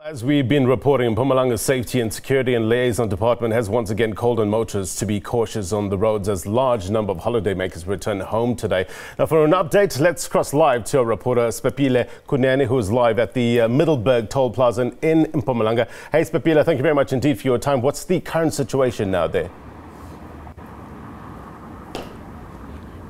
As we've been reporting, Mpumalanga's Safety and Security and Liaison Department has once again called on motorists to be cautious on the roads as large number of holidaymakers return home today. Now, for an update, let's cross live to our reporter Siphephile Kunene, who is live at the Middelburg Toll Plaza in Mpumalanga. Hey, Siphephile, thank you very much indeed for your time. What's the current situation now there?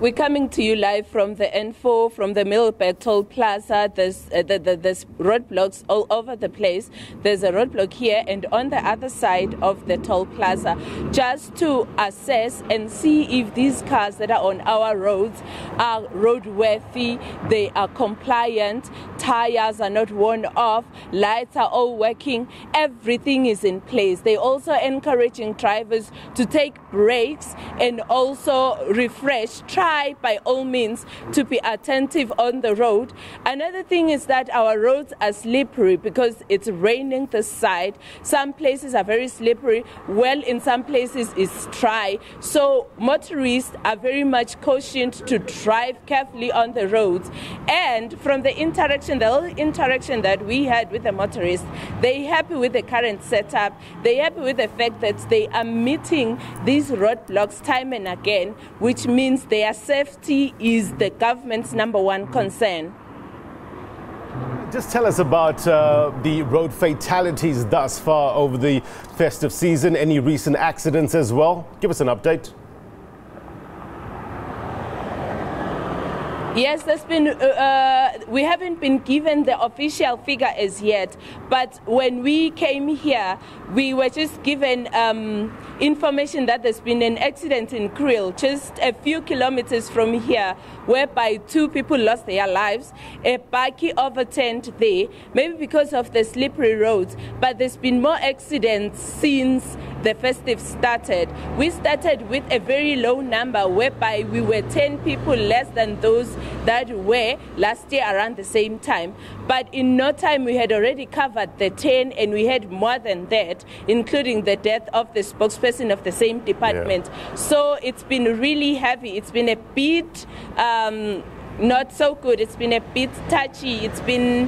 We're coming to you live from the N4, from the Middelburg Toll Plaza. There's roadblocks all over the place. There's a roadblock here and on the other side of the toll plaza, just to assess and see if these cars that are on our roads are roadworthy, they are compliant, tires are not worn off, lights are all working, everything is in place. They're also encouraging drivers to take breaks and also refresh. Try by all means to be attentive on the road. Another thing is that our roads are slippery because it's raining this side. Some places are very slippery, well, in some places it's dry. So motorists are very much cautioned to drive carefully on the roads. And from the little interaction that we had with the motorists, they're happy with the current setup. They're happy with the fact that they are meeting these roadblocks time and again, which means their safety is the government's #1 concern. Just tell us about the road fatalities thus far over the festive season. Any recent accidents as well? Give us an update. Yes, there's been. We haven't been given the official figure as yet, but when we came here, we were just given information that there's been an accident in Kriel, just a few kilometers from here, whereby 2 people lost their lives. A buggy overturned there, maybe because of the slippery roads, but there's been more accidents since the festive started. We started with a very low number, whereby we were 10 people less than those that were last year around the same time. But in no time we had already covered the 10, and we had more than that, including the death of the spokesperson of the same department. Yeah. So it's been really heavy. It's been a bit not so good. It's been a bit touchy. It's been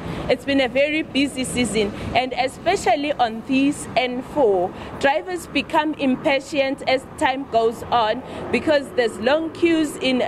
a very busy season, and especially on this N4, drivers become impatient as time goes on because there's long queues in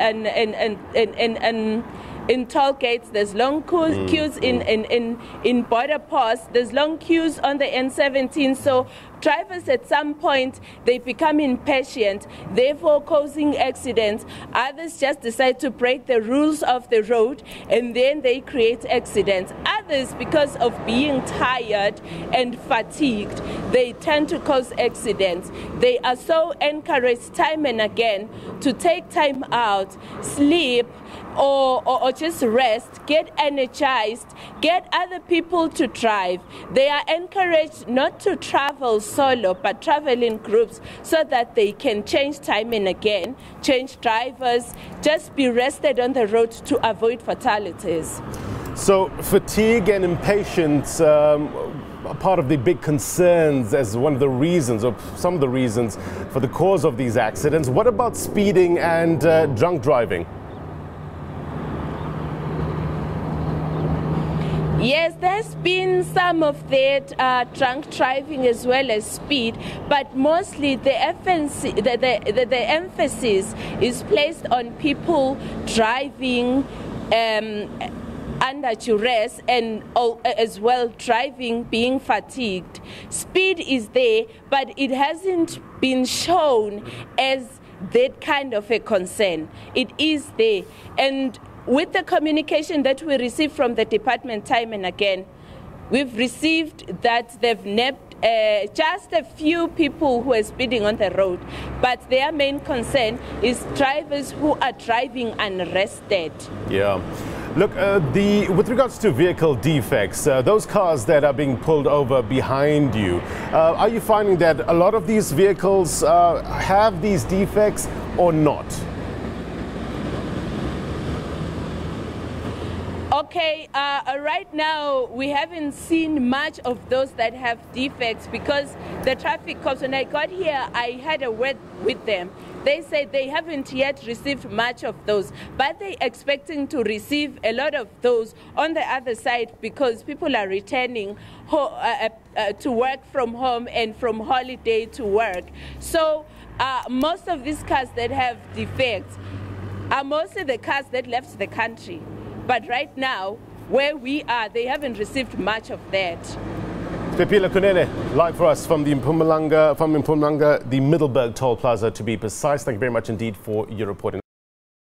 toll gates, there's long queues in border posts, there's long queues on the N17. So drivers at some point, they become impatient, therefore causing accidents. Others just decide to break the rules of the road, and then they create accidents. Others, because of being tired and fatigued, they tend to cause accidents. They are so encouraged time and again to take time out, sleep, or just rest, get energized, get other people to drive. They are encouraged not to travel solo, but travel in groups so that they can change time and again, change drivers, just be rested on the road to avoid fatalities. So fatigue and impatience are part of the big concerns as one of the reasons, or some of the reasons for the cause of these accidents. What about speeding and drunk driving? Yes, there's been some of that drunk driving as well as speed, but mostly the emphasis is placed on people driving under duress, and as well driving being fatigued. Speed is there, but it hasn't been shown as that kind of a concern. It is there, and with the communication that we receive from the department time and again, we've received that they've nabbed just a few people who are speeding on the road, but their main concern is drivers who are driving unrested. Yeah. Look, with regards to vehicle defects, those cars that are being pulled over behind you, are you finding that a lot of these vehicles have these defects or not? Okay, right now we haven't seen much of those that have defects because the traffic cops, when I got here, I had a word with them. They said they haven't yet received much of those, but they're expecting to receive a lot of those on the other side because people are returning to work from home and from holiday to work. So most of these cars that have defects are mostly the cars that left the country. But right now, where we are, they haven't received much of that. Siphephile Kunene, live for us from Mpumalanga, the Middelburg Toll Plaza to be precise. Thank you very much indeed for your reporting.